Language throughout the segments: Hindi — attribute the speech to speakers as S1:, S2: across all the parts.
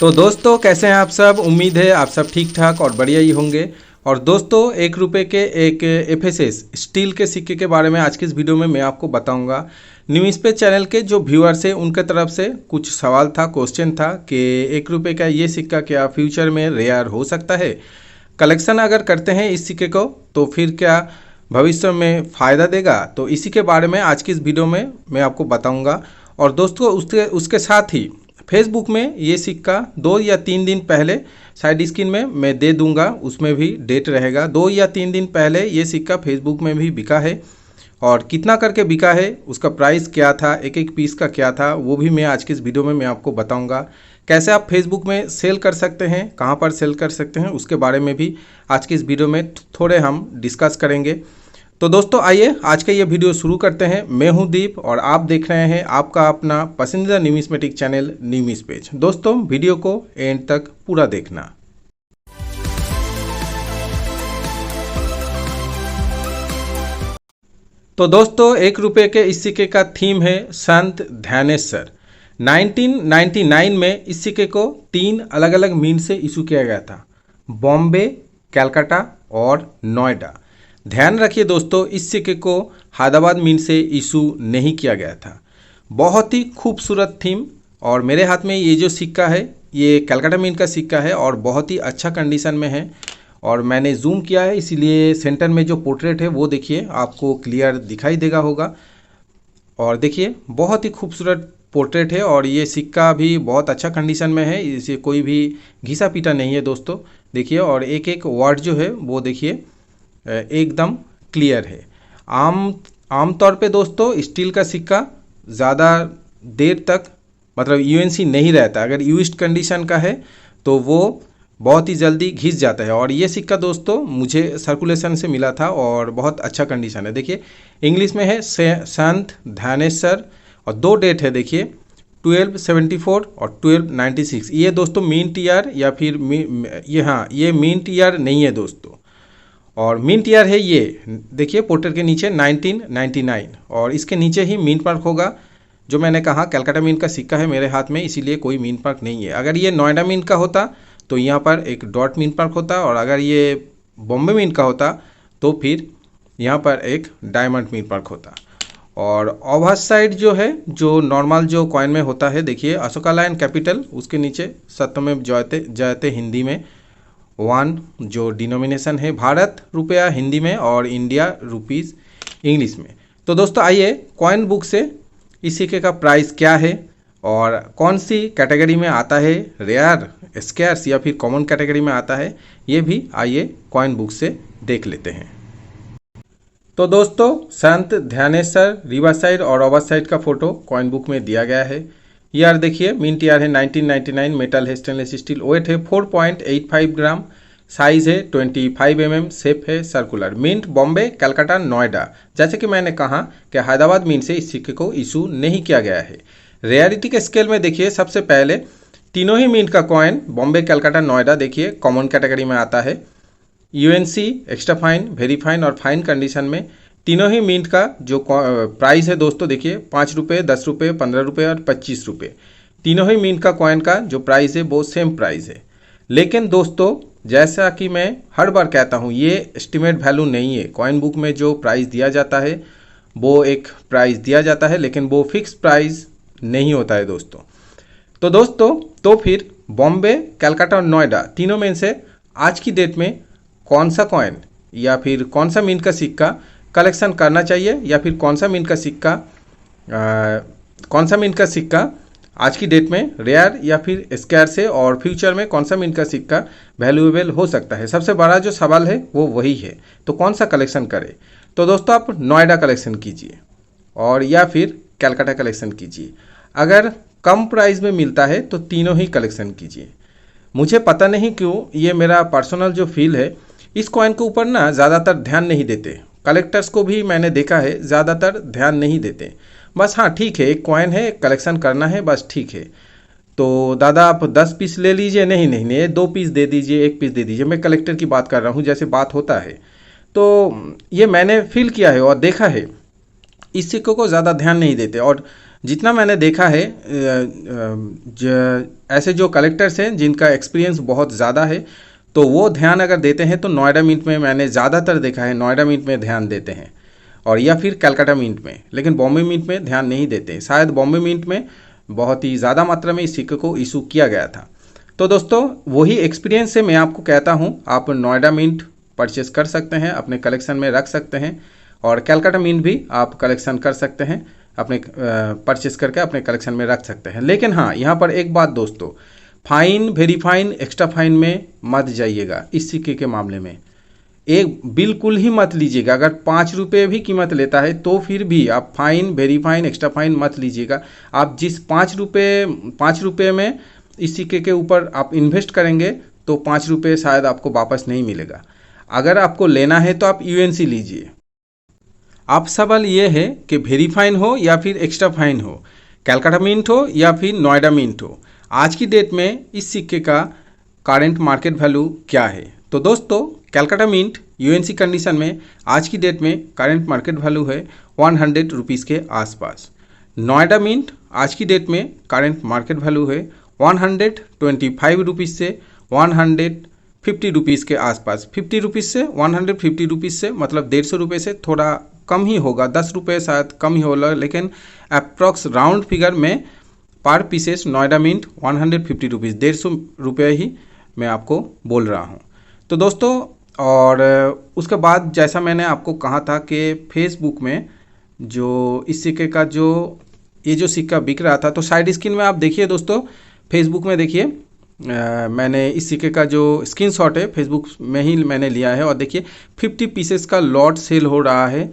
S1: तो दोस्तों कैसे हैं आप सब। उम्मीद है आप सब ठीक ठाक और बढ़िया ही होंगे। और दोस्तों 1 रुपये के एक एफएसएस स्टील के सिक्के के बारे में आज की इस वीडियो में मैं आपको बताऊंगा। न्यूज़ पे चैनल के जो व्यूअर्स हैं उनके तरफ से कुछ सवाल था, क्वेश्चन था कि 1 रुपये का ये सिक्का क्या फ्यूचर में रेयर हो सकता है। कलेक्शन अगर करते हैं इस सिक्के को तो फिर क्या भविष्य में फ़ायदा देगा, तो इसी के बारे में आज की इस वीडियो में मैं आपको बताऊंगा। और दोस्तों उसके साथ ही फेसबुक में ये सिक्का 2 या 3 दिन पहले साइड स्क्रीन में मैं दे दूंगा, उसमें भी डेट रहेगा। 2 या 3 दिन पहले ये सिक्का फेसबुक में भी बिका है और कितना करके बिका है, उसका प्राइस क्या था, एक एक पीस का क्या था, वो भी मैं आज की इस वीडियो में मैं आपको बताऊंगा। कैसे आप फेसबुक में सेल कर सकते हैं, कहाँ पर सेल कर सकते हैं, उसके बारे में भी आज की इस वीडियो में थोड़े हम डिस्कस करेंगे। तो दोस्तों आइए आज का ये वीडियो शुरू करते हैं। मैं हूं दीप और आप देख रहे हैं आपका अपना पसंदीदा न्यूमिस्मेटिक चैनल न्यूमिस पेज। दोस्तों वीडियो को एंड तक पूरा देखना। तो दोस्तों 1 रुपये के इस सिक्के का थीम है संत ध्यानेश्वर। 1999 में इस सिक्के को 3 अलग अलग मींट से इशू किया गया था, बॉम्बे, कलकत्ता और नोएडा। ध्यान रखिए दोस्तों, इस सिक्के को हैदराबाद मिंट से इशू नहीं किया गया था। बहुत ही खूबसूरत थीम। और मेरे हाथ में ये जो सिक्का है ये कलकत्ता मिंट का सिक्का है और बहुत ही अच्छा कंडीशन में है। और मैंने जूम किया है इसीलिए सेंटर में जो पोर्ट्रेट है वो देखिए आपको क्लियर दिखाई देगा होगा। और देखिए बहुत ही खूबसूरत पोर्ट्रेट है और ये सिक्का भी बहुत अच्छा कंडीशन में है, इसे कोई भी घिसा पीटा नहीं है दोस्तों। देखिए और एक एक वर्ड जो है वो देखिए एकदम क्लियर है। आमतौर पे दोस्तों स्टील का सिक्का ज़्यादा देर तक मतलब यूएनसी नहीं रहता। अगर यूज्ड कंडीशन का है तो वो बहुत ही जल्दी घिस जाता है। और ये सिक्का दोस्तों मुझे सर्कुलेशन से मिला था और बहुत अच्छा कंडीशन है। देखिए इंग्लिश में है संत ध्यानेश्वर और 2 डेट है, देखिए 1274 और 1296। ये दोस्तों मिंट ईयर या फिर ये मिंट ईयर नहीं है दोस्तों, और मिंट ईयर है ये देखिए पोर्ट्रेट के नीचे 1999 और इसके नीचे ही मिंट मार्क होगा। जो मैंने कहा कलकत्ता मिंट का सिक्का है मेरे हाथ में, इसीलिए कोई मिंट मार्क नहीं है। अगर ये नोएडा मिंट का होता तो यहाँ पर एक डॉट मिंट मार्क होता, और अगर ये बॉम्बे मिंट का होता तो फिर यहाँ पर एक डायमंड मिंट मार्क होता। और ओवर साइड जो है जो नॉर्मल जो कॉइन में होता है, देखिए अशोका लाइन कैपिटल, उसके नीचे सत्यमेव जयते जयते हिंदी में 1 जो डिनोमिनेशन है भारत रुपया हिंदी में और इंडिया रुपीज़ इंग्लिश में। तो दोस्तों आइए कॉइन बुक से इस सिक्के का प्राइस क्या है और कौन सी कैटेगरी में आता है, रेयर, स्कैर्स या फिर कॉमन कैटेगरी में आता है, ये भी आइए कॉइन बुक से देख लेते हैं। तो दोस्तों संत ध्यानेश्वर रिवर साइड और ओवर साइड का फोटो कॉइन बुक में दिया गया है। ईयर देखिए मिंट ईयर है 1999, मेटल है स्टेनलेस स्टील, वेट है 4.85 ग्राम, साइज है 25 mm, शेप है सर्कुलर। मिंट बॉम्बे, कलकत्ता, नोएडा। जैसे कि मैंने कहा कि हैदराबाद मिंट से इस सिक्के को इशू नहीं किया गया है। रेयरिटी के स्केल में देखिए सबसे पहले तीनों ही मिंट का कॉइन बॉम्बे, कलकत्ता, नोएडा देखिए कॉमन कैटेगरी में आता है। UNC, extra fine, very fine और फाइन कंडीशन में तीनों ही मिंट का जो प्राइस है दोस्तों देखिए 5 रुपये, 10 रुपये, 15 रुपये और 25 रुपये। तीनों ही मिंट का कॉइन का जो प्राइस है वो सेम प्राइस है। लेकिन दोस्तों जैसा कि मैं हर बार कहता हूँ ये एस्टिमेट वैल्यू नहीं है। कॉइन बुक में जो प्राइस दिया जाता है वो एक प्राइस दिया जाता है, लेकिन वो फिक्स प्राइस नहीं होता है दोस्तों। तो दोस्तों तो फिर बॉम्बे, कलकत्ता और नोएडा तीनों में से आज की डेट में कौन सा कॉइन या फिर कौन सा मिंट का सिक्का कलेक्शन करना चाहिए, या फिर कौन सा मिंट का सिक्का आज की डेट में रेयर या फिर स्कैर्स है, और फ्यूचर में कौन सा मिंट का सिक्का वैल्यूएबल हो सकता है। सबसे बड़ा जो सवाल है वो वही है। तो कौन सा कलेक्शन करें? तो दोस्तों आप नोएडा कलेक्शन कीजिए और या फिर कलकत्ता कलेक्शन कीजिए। अगर कम प्राइस में मिलता है तो तीनों ही कलेक्शन कीजिए। मुझे पता नहीं क्यों ये मेरा पर्सनल जो फील है, इस कॉइन के ऊपर ना ज़्यादातर ध्यान नहीं देते। कलेक्टर्स को भी मैंने देखा है ज़्यादातर ध्यान नहीं देते। बस हाँ ठीक है, एक कॉइन है, कलेक्शन करना है, बस ठीक है। तो दादा आप 10 पीस ले लीजिए, नहीं नहीं नहीं 2 पीस दे दीजिए, 1 पीस दे दीजिए। मैं कलेक्टर की बात कर रहा हूँ, जैसे बात होता है। तो ये मैंने फील किया है और देखा है, इस सिक्कों को ज़्यादा ध्यान नहीं देते। और जितना मैंने देखा है ऐसे जो कलेक्टर्स हैं जिनका एक्सपीरियंस बहुत ज़्यादा है, तो वो ध्यान अगर देते हैं तो नोएडा मिंट में मैंने ज़्यादातर देखा है, नोएडा मिंट में ध्यान देते हैं और या फिर कलकत्ता मिंट में, लेकिन बॉम्बे मिंट में ध्यान नहीं देते। शायद बॉम्बे मिंट में बहुत ही ज़्यादा मात्रा में इस सिक्के को इशू किया गया था। तो दोस्तों वही एक्सपीरियंस से मैं आपको कहता हूँ, आप नोएडा मिंट परचेस कर सकते हैं, अपने कलेक्शन में रख सकते हैं, और कलकत्ता मिंट भी आप कलेक्शन कर सकते हैं, अपने परचेस करके अपने कलेक्शन में रख सकते हैं। लेकिन हाँ, यहाँ पर एक बात दोस्तों, fine, very fine, extra fine में मत जाइएगा। इस सिक्के के मामले में एक बिल्कुल ही मत लीजिएगा। अगर 5 रुपये भी कीमत लेता है तो फिर भी आप fine, very fine, extra fine मत लीजिएगा। आप जिस 5 रुपये में इस सिक्के के ऊपर आप इन्वेस्ट करेंगे तो 5 रुपये शायद आपको वापस नहीं मिलेगा। अगर आपको लेना है तो आप यूएनसी लीजिए। अब सवाल ये है कि वेरी फाइन हो या फिर एक्स्ट्रा फाइन हो, कलकत्ता मिंट हो या फिर नोएडा मिंट हो, आज की डेट में इस सिक्के का करंट मार्केट वैल्यू क्या है। तो दोस्तों कलकत्ता मिंट यूएनसी कंडीशन में आज की डेट में करंट मार्केट वैल्यू है 100 रुपीज़ के आसपास। नोएडा मिंट आज की डेट में करंट मार्केट वैल्यू है 125 रुपीज़ से 150 रुपीज़ के आसपास। 50 रुपीज़ से 150 रुपीज़ से मतलब 150 रुपये से थोड़ा कम ही होगा, 10 रुपये शायद कम ही होगा, लेकिन अप्रॉक्स राउंड फिगर में पर पीसेस नोएडा मिंट 150 रुपीज़, 150 रुपये ही मैं आपको बोल रहा हूँ। तो दोस्तों, और उसके बाद जैसा मैंने आपको कहा था कि फेसबुक में जो इस सिक्के का ये जो सिक्का बिक रहा था, तो साइड स्क्रीन में आप देखिए दोस्तों, फेसबुक में देखिए, मैंने इस सिक्के का जो स्क्रीनशॉट है फेसबुक में ही मैंने लिया है, और देखिए 50 पीसेस का लॉट सेल हो रहा है,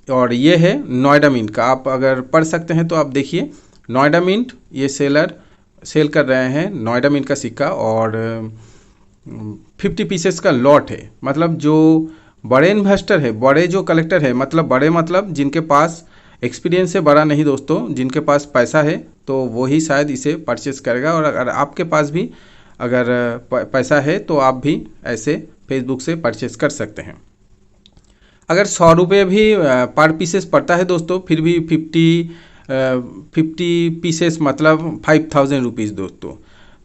S1: और ये है नोएडा मिंट का। आप अगर पढ़ सकते हैं तो आप देखिए, नोएडा मिंट ये सेल कर रहे हैं नोएडा मिंट का सिक्का, और 50 पीसेस का लॉट है। मतलब जो बड़े इन्वेस्टर है, बड़े जो कलेक्टर है, मतलब बड़े मतलब जिनके पास एक्सपीरियंस है, बड़ा नहीं दोस्तों, जिनके पास पैसा है तो वही शायद इसे परचेस करेगा। और अगर आपके पास भी अगर पैसा है तो आप भी ऐसे फेसबुक से परचेस कर सकते हैं। अगर 100 रुपये भी पर पीसेस पड़ता है दोस्तों, फिर भी 50 पीसेस मतलब 5000 रुपीज़ दोस्तों।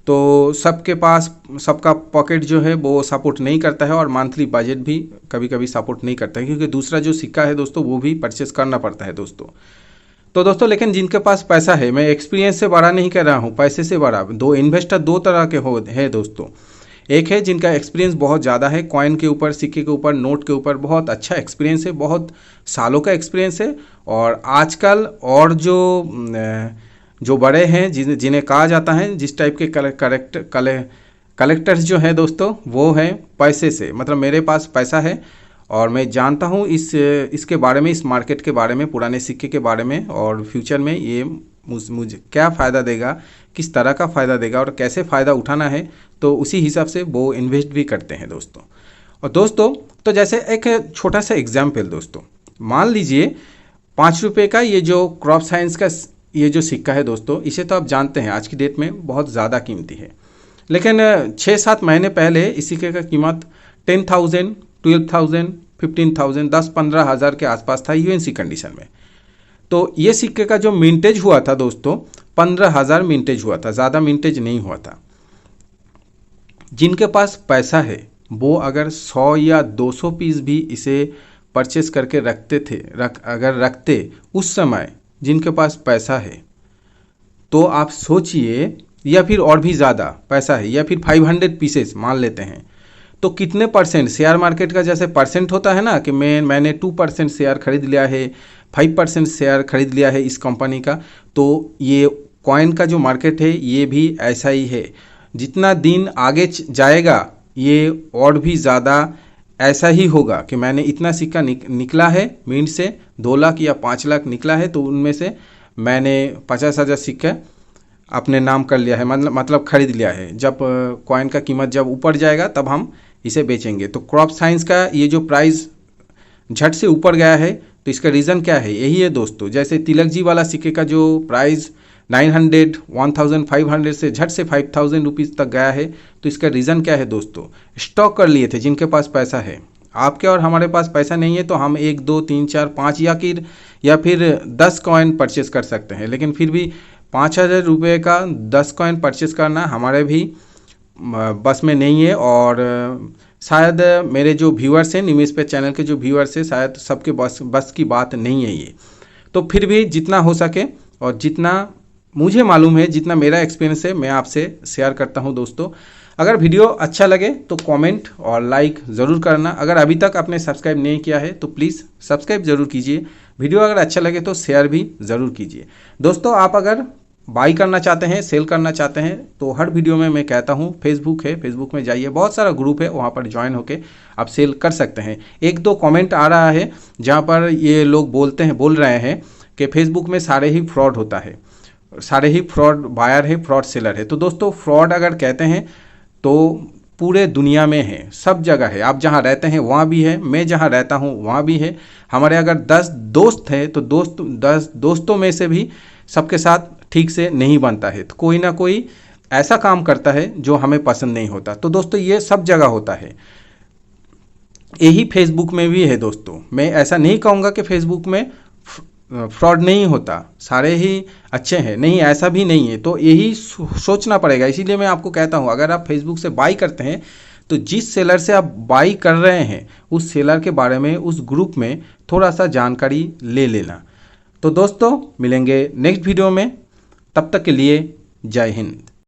S1: तो सबका पॉकेट जो है वो सपोर्ट नहीं करता है, और मंथली बजट भी कभी कभी सपोर्ट नहीं करता है, क्योंकि दूसरा जो सिक्का है दोस्तों वो भी परचेस करना पड़ता है दोस्तों। तो दोस्तों, लेकिन जिनके पास पैसा है, मैं एक्सपीरियंस से बड़ा नहीं कर रहा हूँ, पैसे से बड़ा, इन्वेस्टर दो तरह के है दोस्तों। एक है जिनका एक्सपीरियंस बहुत ज़्यादा है, कॉइन के ऊपर, सिक्के के ऊपर, नोट के ऊपर बहुत अच्छा एक्सपीरियंस है, बहुत सालों का एक्सपीरियंस है। और आजकल और जो बड़े हैं, जिन्हें कहा जाता है, जिस टाइप के कलेक्टर्स जो हैं दोस्तों, वो हैं पैसे से, मतलब मेरे पास पैसा है और मैं जानता हूँ इसके बारे में, इस मार्केट के बारे में, पुराने सिक्के के बारे में, और फ्यूचर में ये मुझे क्या फ़ायदा देगा, किस तरह का फ़ायदा देगा और कैसे फ़ायदा उठाना है, तो उसी हिसाब से वो इन्वेस्ट भी करते हैं दोस्तों। और दोस्तों, तो जैसे एक छोटा सा एग्जाम्पल दोस्तों, मान लीजिए 5 रुपये का ये जो क्रॉप साइंस का ये जो सिक्का है दोस्तों, इसे तो आप जानते हैं आज की डेट में बहुत ज़्यादा कीमती है, लेकिन 6-7 महीने पहले इस सिक्के का कीमत 10,000, 12,000, 15,000, 10-15 हज़ार के आसपास था यूएनसी कंडीशन में। तो ये सिक्के का जो मिंटेज हुआ था दोस्तों, 15,000 मिंटेज हुआ था, ज़्यादा मिंटेज नहीं हुआ था। जिनके पास पैसा है वो अगर 100 या 200 पीस भी इसे परचेस करके अगर रखते उस समय, जिनके पास पैसा है, तो आप सोचिए, या फिर और भी ज़्यादा पैसा है, या फिर 500 पीसेस मान लेते हैं, तो कितने परसेंट, शेयर मार्केट का जैसे परसेंट होता है ना, कि मैंने 2% शेयर खरीद लिया है, 5% शेयर खरीद लिया है इस कंपनी का, तो ये कॉइन का जो मार्केट है ये भी ऐसा ही है। जितना दिन आगे जाएगा ये और भी ज़्यादा ऐसा ही होगा कि मैंने इतना सिक्का निकला है मिंट से, 2 लाख या 5 लाख निकला है, तो उनमें से मैंने 50,000 सिक्का अपने नाम कर लिया है, मतलब खरीद लिया है। जब कॉइन का कीमत जब ऊपर जाएगा तब हम इसे बेचेंगे। तो क्रॉप साइंस का ये जो प्राइस झट से ऊपर गया है, तो इसका रीज़न क्या है, यही है दोस्तों। जैसे तिलक जी वाला सिक्के का जो प्राइस 900, 1500 से झट से 5000 रुपीज़ तक गया है, तो इसका रीज़न क्या है दोस्तों, स्टॉक कर लिए थे जिनके पास पैसा है। आपके और हमारे पास पैसा नहीं है तो हम 1 2 3 4 5 या फिर 10 कॉइन परचेस कर सकते हैं, लेकिन फिर भी 5,000 रुपये का 10 कॉइन परचेस करना हमारे भी बस में नहीं है। और शायद मेरे जो व्यूअर्स हैं, निमेश पे चैनल के जो व्यूअर्स हैं, शायद सबके बस की बात नहीं है ये। तो फिर भी जितना हो सके और जितना मुझे मालूम है, जितना मेरा एक्सपीरियंस है, मैं आपसे शेयर करता हूं दोस्तों। अगर वीडियो अच्छा लगे तो कमेंट और लाइक ज़रूर करना। अगर अभी तक आपने सब्सक्राइब नहीं किया है तो प्लीज़ सब्सक्राइब ज़रूर कीजिए। वीडियो अगर अच्छा लगे तो शेयर भी ज़रूर कीजिए। दोस्तों, आप अगर बाई करना चाहते हैं, सेल करना चाहते हैं, तो हर वीडियो में मैं कहता हूं फेसबुक है, फेसबुक में जाइए, बहुत सारा ग्रुप है, वहां पर ज्वाइन होके आप सेल कर सकते हैं। 1 2 कमेंट आ रहा है जहां पर ये लोग बोल रहे हैं कि फेसबुक में सारे ही फ्रॉड होता है, सारे ही फ्रॉड बायर है, फ्रॉड सेलर है। तो दोस्तों, फ्रॉड अगर कहते हैं तो पूरे दुनिया में है, सब जगह है। आप जहां रहते हैं वहां भी है, मैं जहां रहता हूं वहां भी है। हमारे अगर 10 दोस्त हैं तो 10 दोस्तों में से भी सबके साथ ठीक से नहीं बनता है, तो कोई ना कोई ऐसा काम करता है जो हमें पसंद नहीं होता। तो दोस्तों, ये सब जगह होता है, यही फेसबुक में भी है दोस्तों। मैं ऐसा नहीं कहूँगा कि फेसबुक में फ्रॉड नहीं होता, सारे ही अच्छे हैं, नहीं, ऐसा भी नहीं है। तो यही सोचना पड़ेगा। इसीलिए मैं आपको कहता हूँ, अगर आप फेसबुक से बाई करते हैं तो जिस सेलर से आप बाई कर रहे हैं उस सेलर के बारे में, उस ग्रुप में थोड़ा सा जानकारी ले लेना। तो दोस्तों, मिलेंगे नेक्स्ट वीडियो में, तब तक के लिए जय हिंद।